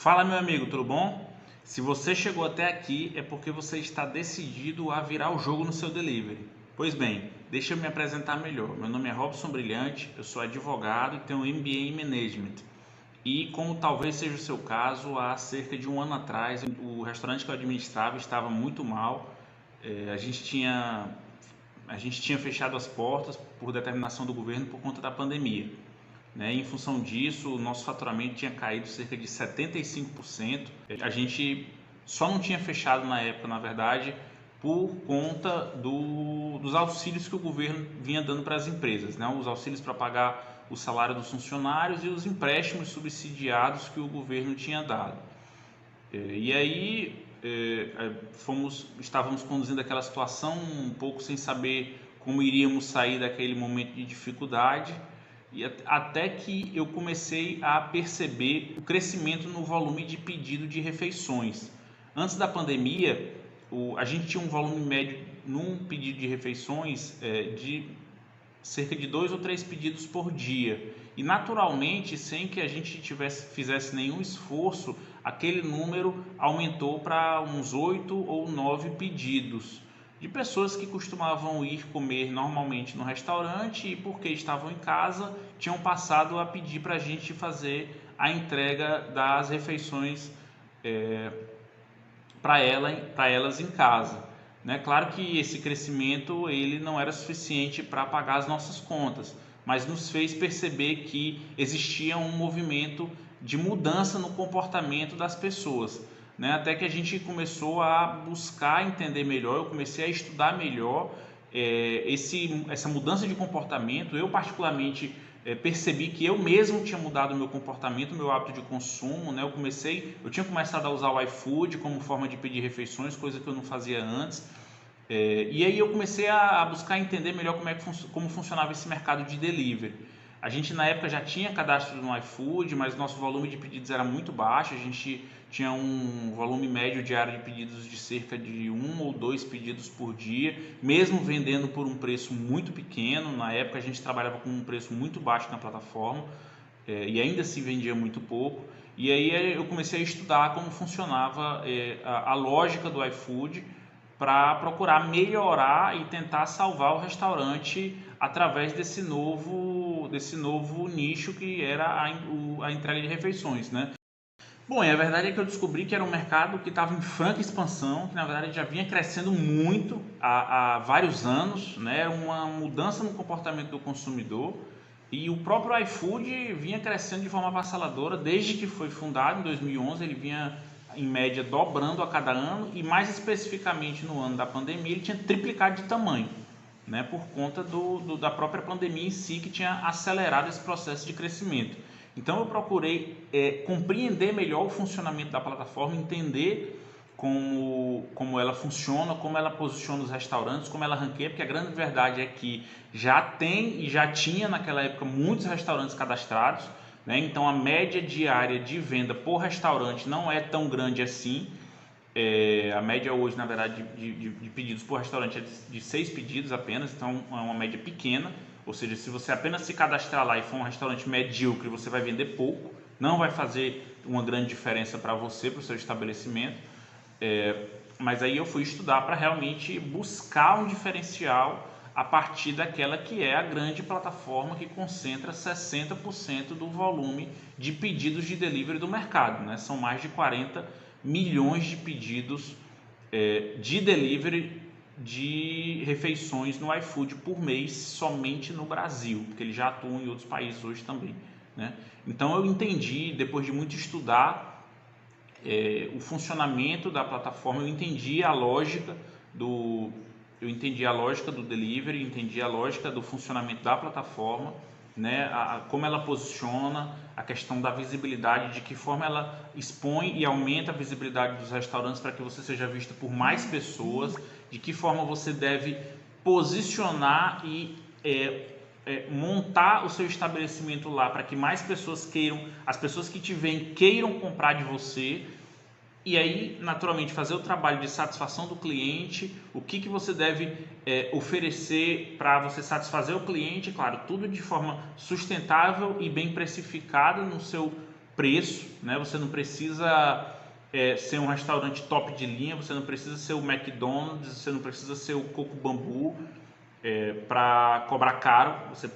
Fala, meu amigo, tudo bom? Se você chegou até aqui é porque você está decidido a virar o jogo no seu delivery. Pois bem, deixa eu me apresentar melhor. Meu nome é Robson Brilhante, eu sou advogado e tenho um MBA em Management. E como talvez seja o seu caso, há cerca de um ano atrás, o restaurante que eu administrava estava muito mal. A gente tinha fechado as portas por determinação do governo por conta da pandemia, né? Em função disso, o nosso faturamento tinha caído cerca de 75%. A gente só não tinha fechado na época, na verdade, por conta dos auxílios que o governo vinha dando para as empresas, né? Os auxílios para pagar o salário dos funcionários e os empréstimos subsidiados que o governo tinha dado. E aí estávamos conduzindo aquela situação um pouco sem saber como iríamos sair daquele momento de dificuldade, e até que eu comecei a perceber o crescimento no volume de pedido de refeições. Antes da pandemia, a gente tinha um volume médio num pedido de refeições de cerca de 2 ou 3 pedidos por dia. E naturalmente, sem que a gente fizesse nenhum esforço, aquele número aumentou para uns 8 ou 9 pedidos de pessoas que costumavam ir comer normalmente no restaurante e, porque estavam em casa, tinham passado a pedir para a gente fazer a entrega das refeições para elas em casa, né? Claro que esse crescimento ele não era suficiente para pagar as nossas contas, mas nos fez perceber que existia um movimento de mudança no comportamento das pessoas, né? Até que a gente começou a buscar entender melhor, eu comecei a estudar melhor essa mudança de comportamento. Eu particularmente percebi que eu mesmo tinha mudado o meu comportamento, o meu hábito de consumo, né? Eu tinha começado a usar o iFood como forma de pedir refeições, coisa que eu não fazia antes. E aí eu comecei a buscar entender melhor como funcionava esse mercado de delivery. A gente na época já tinha cadastro no iFood, mas nosso volume de pedidos era muito baixo. A gente tinha um volume médio diário de pedidos de cerca de 1 ou 2 pedidos por dia, mesmo vendendo por um preço muito pequeno. Na época a gente trabalhava com um preço muito baixo na plataforma, e ainda se vendia muito pouco. E aí eu comecei a estudar como funcionava a lógica do iFood, para procurar melhorar e tentar salvar o restaurante através desse novo nicho que era a entrega de refeições, né? Bom, e a verdade é que eu descobri que era um mercado que estava em franca expansão, que na verdade já vinha crescendo muito há vários anos, né? Uma mudança no comportamento do consumidor, e o próprio iFood vinha crescendo de forma avassaladora desde que foi fundado em 2011. Ele vinha em média dobrando a cada ano, e mais especificamente no ano da pandemia ele tinha triplicado de tamanho, né? Por conta da própria pandemia em si, que tinha acelerado esse processo de crescimento. Então eu procurei compreender melhor o funcionamento da plataforma, entender como ela funciona, como ela posiciona os restaurantes, como ela ranqueia, porque a grande verdade é que já tem e já tinha naquela época muitos restaurantes cadastrados, né? Então a média diária de venda por restaurante não é tão grande assim. A média hoje, na verdade, de pedidos por restaurante é de 6 pedidos apenas, então é uma média pequena. Ou seja, se você apenas se cadastrar lá e for um restaurante medíocre, você vai vender pouco, não vai fazer uma grande diferença para você, para o seu estabelecimento. Mas aí eu fui estudar para realmente buscar um diferencial a partir daquela que é a grande plataforma que concentra 60% do volume de pedidos de delivery do mercado, né? São mais de 40 milhões de pedidos de delivery de refeições no iFood por mês, somente no Brasil, porque eles já atuam em outros países hoje também, né? Então eu entendi, depois de muito estudar o funcionamento da plataforma, eu entendi a lógica do delivery, entendi a lógica do funcionamento da plataforma, né? Como ela posiciona, a questão da visibilidade, de que forma ela expõe e aumenta a visibilidade dos restaurantes para que você seja visto por mais pessoas, de que forma você deve posicionar e montar o seu estabelecimento lá para que mais pessoas queiram, as pessoas que te veem queiram comprar de você. E aí, naturalmente, fazer o trabalho de satisfação do cliente, o que você deve oferecer para você satisfazer o cliente, claro, tudo de forma sustentável e bem precificada preço, né? Você não precisa ser um restaurante top de linha, você não precisa ser o McDonald's, você não precisa ser o Coco Bambu para cobrar caro. Você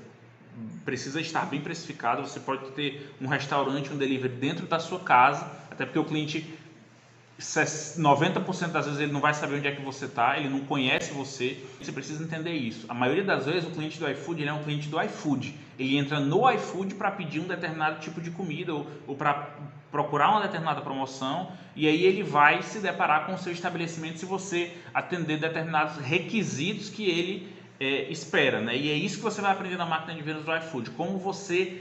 precisa estar bem precificado. Você pode ter um restaurante, um delivery dentro da sua casa, até porque o cliente 90% das vezes ele não vai saber onde é que você está, ele não conhece você. Você precisa entender isso. A maioria das vezes o cliente do iFood ele é um cliente do iFood. Ele entra no iFood para pedir um determinado tipo de comida ou para procurar uma determinada promoção, e aí ele vai se deparar com o seu estabelecimento se você atender determinados requisitos que ele espera, né? E é isso que você vai aprender na máquina de vendas do iFood. Como você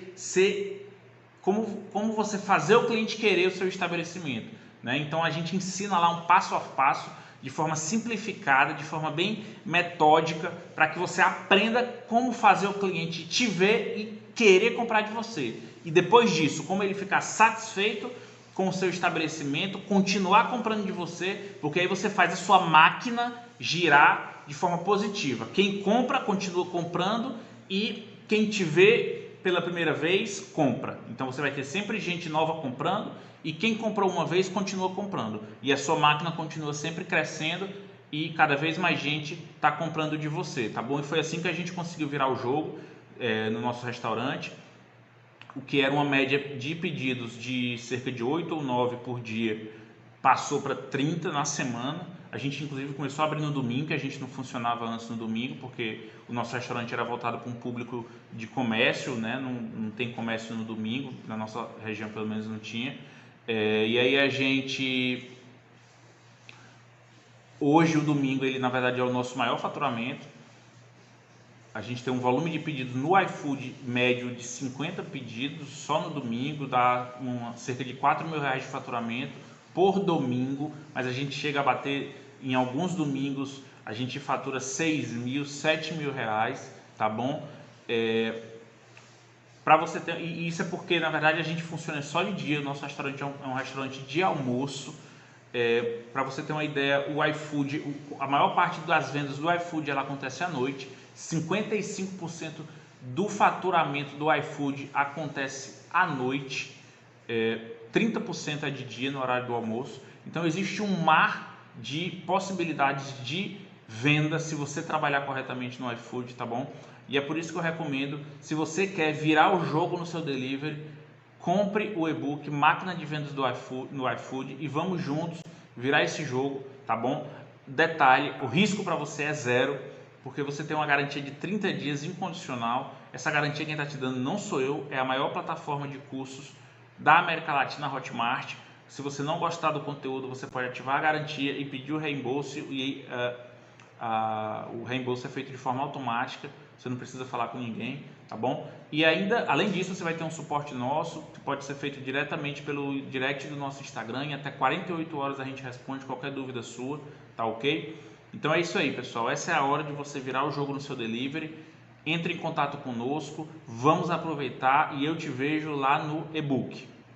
fazer o cliente querer o seu estabelecimento. Né? Então a gente ensina lá um passo a passo, de forma simplificada, de forma bem metódica, para que você aprenda como fazer o cliente te ver e querer comprar de você. E depois disso, como ele ficar satisfeito com o seu estabelecimento, continuar comprando de você, porque aí você faz a sua máquina girar de forma positiva. Quem compra, continua comprando, e quem te vê pela primeira vez, compra. Então você vai ter sempre gente nova comprando, e quem comprou uma vez continua comprando, e a sua máquina continua sempre crescendo e cada vez mais gente está comprando de você, tá bom? E foi assim que a gente conseguiu virar o jogo no nosso restaurante. O que era uma média de pedidos de cerca de 8 ou 9 por dia passou para 30 na semana. A gente inclusive começou a abrir no domingo, que a gente não funcionava antes no domingo, porque o nosso restaurante era voltado para um público de comércio, né? Não tem comércio no domingo, na nossa região pelo menos não tinha. E aí a gente, hoje o domingo ele na verdade é o nosso maior faturamento. A gente tem um volume de pedidos no iFood médio de 50 pedidos só no domingo, dá cerca de R$4.000 de faturamento por domingo, mas a gente chega a bater em alguns domingos, a gente fatura R$6.000, R$7.000, tá bom? Para você ter, e isso é porque na verdade a gente funciona só de dia. O nosso restaurante é um restaurante de almoço. Para você ter uma ideia, o iFood, a maior parte das vendas do iFood ela acontece à noite. 55% do faturamento do iFood acontece à noite, 30% é de dia no horário do almoço. Então existe um mar de possibilidades de venda se você trabalhar corretamente no iFood, tá bom? E é por isso que eu recomendo, se você quer virar o jogo no seu delivery, compre o e-book Máquina de Vendas no iFood e vamos juntos virar esse jogo, tá bom? Detalhe, o risco para você é zero, porque você tem uma garantia de 30 dias incondicional. Essa garantia quem está te dando não sou eu, é a maior plataforma de cursos da América Latina, Hotmart. Se você não gostar do conteúdo, você pode ativar a garantia e pedir o reembolso, e o reembolso é feito de forma automática. Você não precisa falar com ninguém, tá bom? E ainda, além disso, você vai ter um suporte nosso, que pode ser feito diretamente pelo direct do nosso Instagram. Em até 48 horas a gente responde qualquer dúvida sua, tá ok? Então é isso aí, pessoal. Essa é a hora de você virar o jogo no seu delivery. Entre em contato conosco, vamos aproveitar e eu te vejo lá no e-book.